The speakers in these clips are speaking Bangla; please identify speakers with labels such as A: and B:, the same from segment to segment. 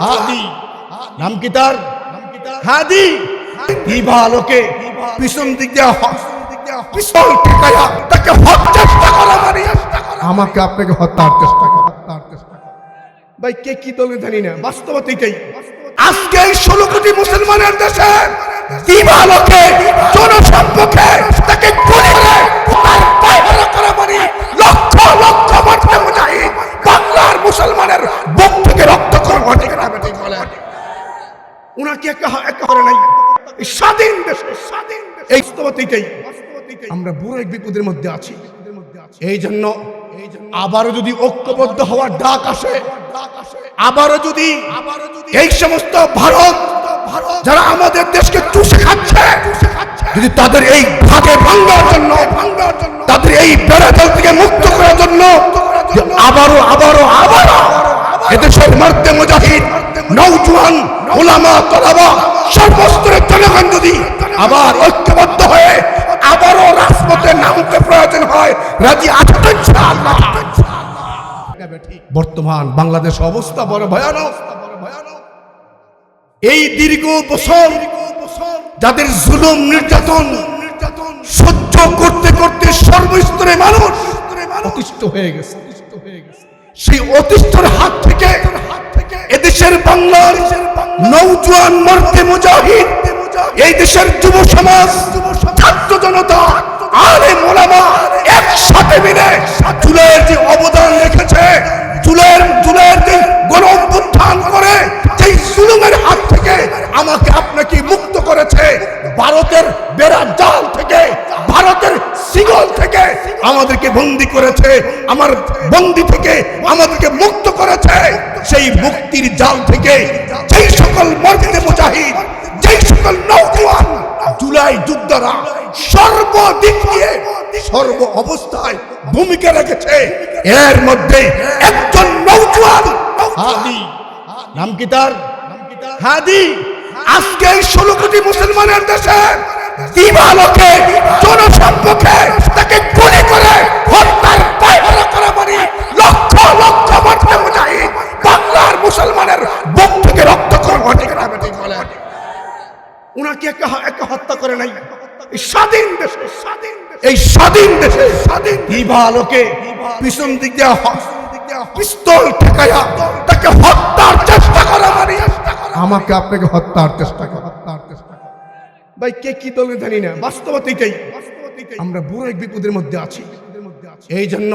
A: হাদি নাম কি তার? হাদি। দিবা আলোকে পিছন দিক দিয়ে পিস্তল ঠেকায়া তাকে হত্যার চেষ্টা করা মানে আমাকে আপনাকে হত্যার চেষ্টা করা। ভাই কে কি দলে জানি না, বাস্তবতা এটাই। আজকে 16 কোটি মুসলমানের দেশে দিবা আলোকে জনসম্মুখে তাকে গুলি করে তার পায়খানা করা মানে লক্ষ লক্ষ মারতে মুজাহিদ বাংলার মুসলমানের বুক থেকে রক্ত করা ঠিক না ঠিক বলে। উনাকে একা করে নাই স্বাধীন দেশে, স্বাধীন এই বাস্তবতা এটাই। আমরা বড় এক বিপদের মধ্যে আছি। এই জন্য আবারও যদি ঐক্যবদ্ধ হওয়ার ডাক আসে, আবারও যদি এই সমস্ত ভারত যারা আমাদের দেশকে চুষে খাচ্ছে, যদি তাদের এই ভাগে ভাঙার জন্য, তাদের এই বেড়াজাল থেকে মুক্ত করার জন্য আবারও এদেশের মর্দে মুজাহিদ, নওজোয়ান, উলামা, তলাবা, সর্বস্তরের জনগণ যদি আবার ঐক্যবদ্ধ হয়ে আবারও রাজপথে নামতে প্রয়োজন হয়, রাজি আছেন ইনশাআল্লাহ। বর্তমান বাংলাদেশ অবস্থা বড় ভয়ানক। এই দীর্ঘ বছর যাদের জুলুম নির্যাতন সহ্য করতে করতে সর্বস্তরে মানুষ অতিষ্ঠ হয়ে গেছে। সেই অতিষ্ঠর হাত থেকে এদেশের বাংলার নওজোয়ান মর্দে মুজাহিদ, এই দেশের যুব সমাজ, ছাত্র জনতা, আলেম ওলামা একসাথে মিলে জুলাইয়ের যে অবদান রেখেছে, জুলাইয়ের যে গণ অভ্যুত্থান করে যেই জুলুমের হাত থেকে আমাকে আপনাকে মুক্ত করেছে, ভারতের বেড়া জাল থেকে, ভারতের শিকল থেকে আমাদেরকে বন্দী করেছে, আমার বন্দী থেকে আমাদেরকে মুক্ত করেছে, সেই মুক্তির জাল থেকে যেই সকল মর্দে মুজাহিদ, যেই সকল নওজোয়ান জুলাই যোদ্ধারা সর্বদিক দিয়ে সর্ব অবস্থায় ভূমিকা রেখেছে, এর মধ্যে একজন নওজোয়ান হাদি নাম কি তার? হাদি। আজকে 16 কোটি মুসলমানের দেশে দিবা আলোকে জনসম্মুখে তাকে গুলি করে হত্যার পায়খানা করা মানে লক্ষ লক্ষ মারতে মুজাহিদ বাংলার মুসলমানের বুক থেকে রক্ত করা ঠিক না ঠিক বলে। উনাকে একা হত্যা করে নাই স্বাধীন দেশে, এই স্বাধীন দেশে দিবা আলোকে পিছন দিক দিয়ে পিস্তল ঠেকায়া তাকে হত্যার চেষ্টা করা মানে আমাকে আপনাকে হত্যার চেষ্টা করা। ভাই কে কি দলে জানি না, বাস্তবতা এটাই। আমরা বড় এক বিপদের মধ্যে আছি। এই জন্য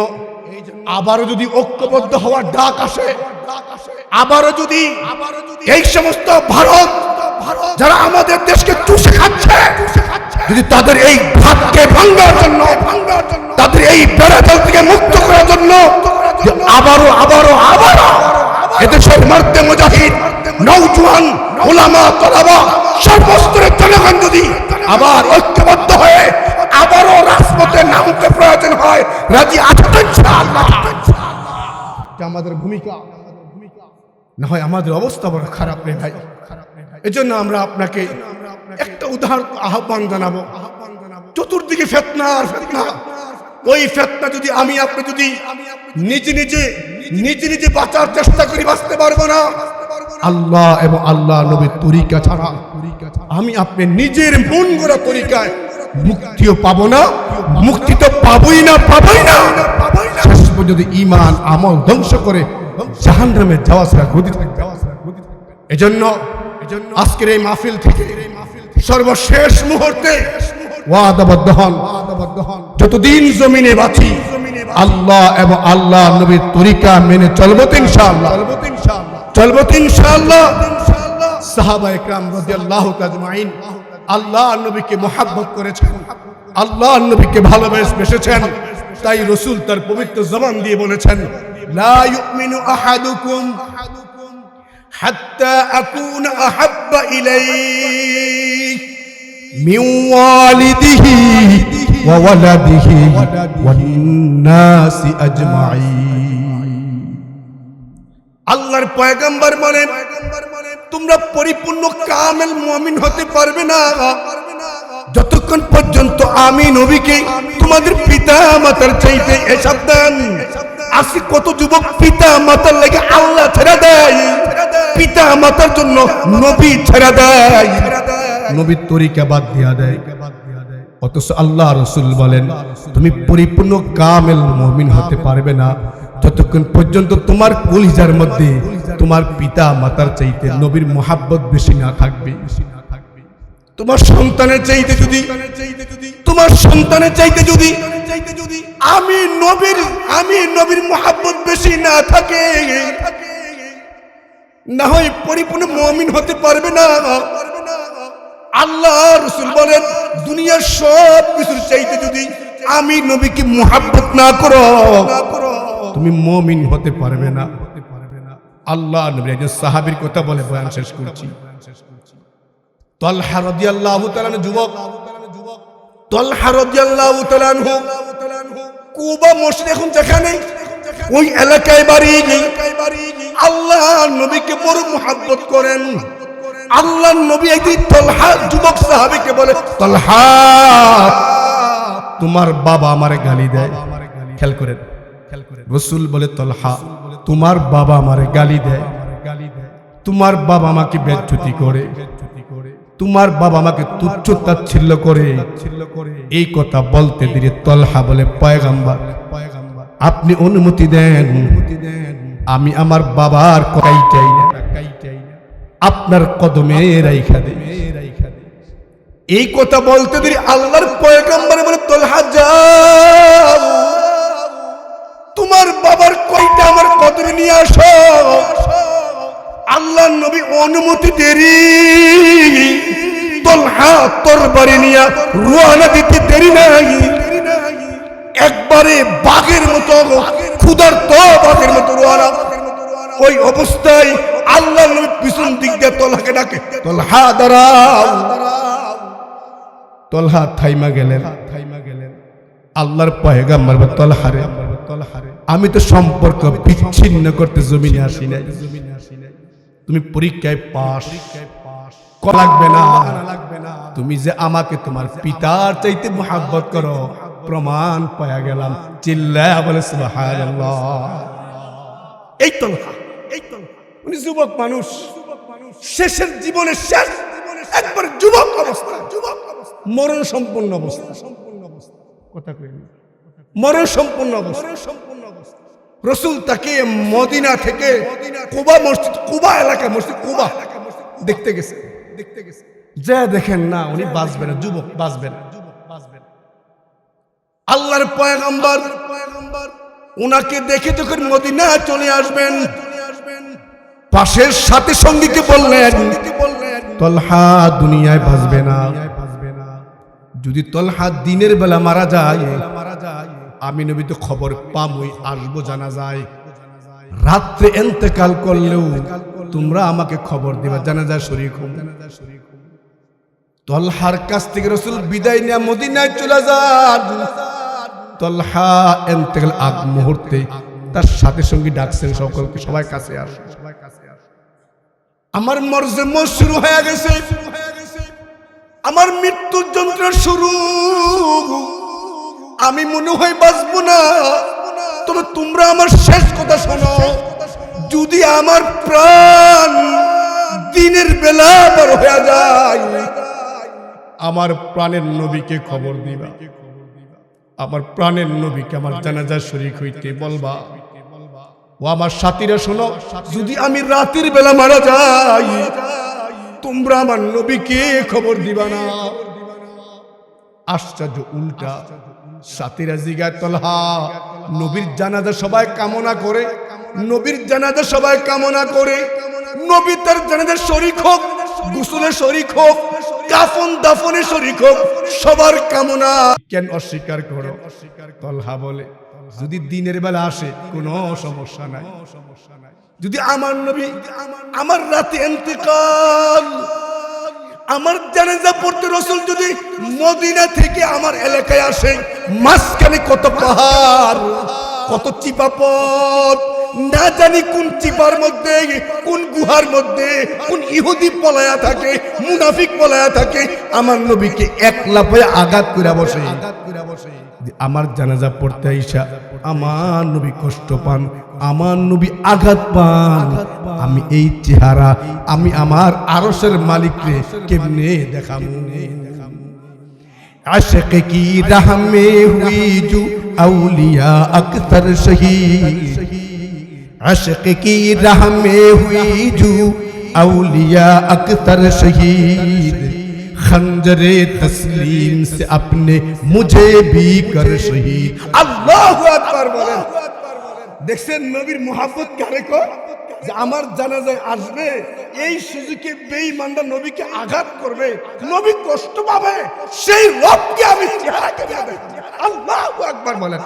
A: আবারও যদি ঐক্যবদ্ধ হওয়ার ডাক আসে, আবারও যদি এই সমস্ত ভারত যারা আমাদের দেশকে চুষে খাচ্ছে, যদি তাদের এই ভাগকে ভাঙার জন্য, তাদের এই বেড়াজাল থেকে মুক্ত করার জন্য আবারও এদেশের মর্দে মুজাহিদ, নওজোয়ান, উলামা, তলাবা, সর্বস্তরের জনগণ যদি আবার ঐক্যবদ্ধ হয়ে আবারও রাজপথে নামতে প্রয়োজন হয়, রাজি আছেন ইনশাআল্লাহ। আমাদের ভূমিকা না হয় আমাদের অবস্থা বড় খারাপ রে ভাই। এজন্য আমরা আপনাকে একটা উদাহরণ আহ্বান জানাবো। চতুর্দিকে ফিতনা আর ফিতনা, ওই ফিতনা যদি আপনি যদি নিজে বাঁচার চেষ্টা করি, বাঁচতে পারবো না। আল্লাহ এবং আল্লাহ নবীর তরিকা ছাড়া আপনি নিজের মন গড়া তরিকায় মুক্তিও পাবো না, মুক্তি তো পাবোই না। শেষ পর্যন্ত ঈমান আমল ধ্বংস করে জাহান্নামে যাওয়া ছাড়া গতি থাকবে। এজন্য আজকের এই মাহফিল থেকে সর্বশেষ মুহূর্তে ওয়াদাবদ্ধ হন, যতদিন জমিনে বাঁচি আল্লাহ এবং আল্লাহ নবীর তরিকা মেনে চলবো ইনশাআল্লাহ। সাহাবায়ে কেরাম রাদিয়াল্লাহু আজমাইন আল্লাহ নবীকে মুহাব্বত করেছেন, আল্লাহ নবীকে ভালোবেসেছেন। তাই রাসূল তার পবিত্র জবান দিয়ে বলেছেন, লা ইউমিনু আহাদুকুম হাত্তা আকুনা আহাব্বা ইলাইহি মিন ওয়ালিদিহি ওয়া ওয়ালাদিহি ওয়ান নাসি আজমাইন। আল্লাহর পয়গম্বর বলেন, তোমরা পরিপূর্ণ কামেল মুমিন হতে পারবে না যতক্ষণ পর্যন্ত আমি নবীকে তোমাদের পিতা মাতার চাইতে এসব দেন। আজকে কত যুবক পিতা মাতার লেগে আল্লাহ ছেড়ে দেয়, পিতা মাতার জন্য নবী ছেড়ে দেয়, নবীর তরিকা বাদ দিয়া দেয়। অথচ আল্লাহ রাসূল বলেন তুমি পরিপূর্ণ কামেল মুমিন হতে পারবে না যতক্ষণ পর্যন্ত তোমার কলিজার মধ্যে তোমার পিতা মাতার চাইতে নবীর মুহাব্বত বেশি না থাকবে। তোমার সন্তানের চাইতে যদি আমি নবীর মুহাব্বত বেশি না থাকে, না হয় পরিপূর্ণ মুমিন হতে পারবে না। আল্লাহ রাসূল বলেন দুনিয়ার সব কিছুর চাইতে যদি আমি নবীকে মুহাব্বত না করো তুমি মুমিন হতে পারবে না। আল্লাহ নবীর একজন সাহাবীর কথা বলে বয়ান শেষ করছি। তালহা রাদিয়াল্লাহু তাআলা যুবক, তালহা রাদিয়াল্লাহু তাআলা কুবা মসজিদ এখন যেখানে ওই এলাকায় বাড়ি, আল্লাহ নবীকে বড় মুহাব্বত করেন। আল্লাহ নবী একদিন তালহা যুবক সাহাবীকে বলে তালহা তোমার বাবা আমারে গালি দেয়। খেয়াল করেন, রাসূল বলে তালহা তোমার বাবা আমারে গালি দেয়, তোমার বাবা আমাকে বেজ্জতি করে, তোমার বাবা আমাকে তুচ্ছ তাচ্ছিল্য করে। এই কথা বলতে দিলে তালহা বলে পয়গম্বর আপনি অনুমতি দেন, আমি আমার বাবার কথাই চাই না, আপনার কদমে রাইখা দে। এই কথা বলতে দিলে আল্লাহর পয়গম্বর বলে তালহা যাও তোমার বাবার কয়টা আমার কদমে নিয়ে আসো। আল্লাহর নবী অনুমতি দেরি, তালহা তরবারি নিয়ে রওনা দিতে দেরি নাই, একবারে বাঘের মতো ক্ষুধার্ত বাঘের মতো রওনা। ওই অবস্থায় আল্লাহর নবী পিছন দিক দিয়ে তালহাকে ডাকে তালহা দাঁড়াও। তালহা থাইমা গেলেন। আল্লাহর পয়গম্বর বলে তালহা রে আমি তো সম্পর্ক বিচ্ছিন্ন করতে জমিনে আসি নাই, তুমি পরীক্ষায় পাস লাগবে না, তুমি যে আমাকে তোমার পিতার চাইতে মুহাব্বত করো প্রমাণ পাওয়া গেলাম। চিল্লায়া বলে সুবহানাল্লাহ। এই তালহা উনি যুবক মানুষ, শেষের জীবনের শেষ একবার যুবক অবস্থা, মরণ সম্পন্ন অবস্থা, কথা কইনি মরণ সম্পন্ন অবস্থা। রাসূল তাকে মদিনা থেকে কুবা মসজিদ, কুবা এলাকা মসজিদ কুবা দেখতে গেছে। যা দেখেন না উনি বাঁচবেন, যুবক বাঁচবেন। আল্লাহর পয়গম্বর উনাকে দেখে যখন মদিনা চলে আসবেন, পাশের সাথে সঙ্গীকে বললেন তালহা দুনিয়ায় বাঁচবে না, যদি তালহা দিনের বেলা মারা যায় আমি নবী তো খবর পামই, আসবো জানা যায়, রাত্রে ইন্তেকাল করলেও তোমরা আমাকে খবর দিবা, জানাজা শরীক হব। তালহার কাছ থেকে রাসূল বিদায় নিয়ে মদিনায় চলে যান। তালহা ইন্তেকাল আগ মুহূর্তে তার সাথে সঙ্গী ডাকছেন সকলকে, সবাই কাছে আসো, আমার মরজম শুরু হয়ে গেছে, আমার মৃত্যুর যন্ত্রণা শুরু, আমি মনে হয় বাঁচবো না, তবে তোমরা আমার শেষ কথা শোনো, যদি আমার প্রাণ দিনের বেলা বড় হয়ে যায় আমার প্রাণের নবীকে খবর দিবা, আমার প্রাণের নবীকে আমার জানাজা শরীক হইতে বলবা। ও আমার সাথীরা শোনো, যদি আমি রাতের বেলা মারা যাই তোমরা আমার নবীকে খবর দিবা না। আশ্চর্য উল্টা, সাথীরা জিগায় তালহা নবীর জানাজা সবাই কামনা করে, নবীর জানাজা সবাই কামনা করে, নবী তার জানাজা শরীক হোক, গোসলে শরীক হোক, কাফন দাফনে শরীক হোক, সবার কামনা কেন অস্বীকার করো? তালহা বলে যদি দিনের বেলা আসে কোনো সমস্যা নাই, যদি আমার নবী আমার রাতে ইন্তেকাল, আমার জানাজা পড়তে রাসূল যদি মদিনা থেকে আমার এলাকায় আসে, মাঝখানে কত পাহাড়, কত চিপা পথ, না জানি কোন চিপার মধ্যে, কোন গুহার মধ্যে কোন ইহুদি পলায়া থাকে, মুনাফিক পলায়া থাকে, আমার নবীকে একলা পায়ে আঘাত করে বসে। আমার জানাজা পড়তে আইসা আমার নবী কষ্ট পান, আমার নবী আঘাত পান। আমি এই চেহারা আমি আমার আরশের মালিককে কেমনে দেখাবো? आशिक की राह में हुई जो औलिया अक्सर शहीद, आशिक की राह में हुई जो औलिया अक्सर शहीद, खंजरे तस्लीम से अपने मुझे भी कर शहीद। अल्लाहु আকবার বলেন। দেখছেন নবীর মুহাব্বত কারে কয়? যে আমার জানাজায় আসবে, এই সুযোগে বেঈমানরা নবীকে আঘাত করবে, নবী কষ্ট পাবে, সেই রবকে আমি চেহারা কেমনে দেখব? আল্লাহু আকবার বলেন।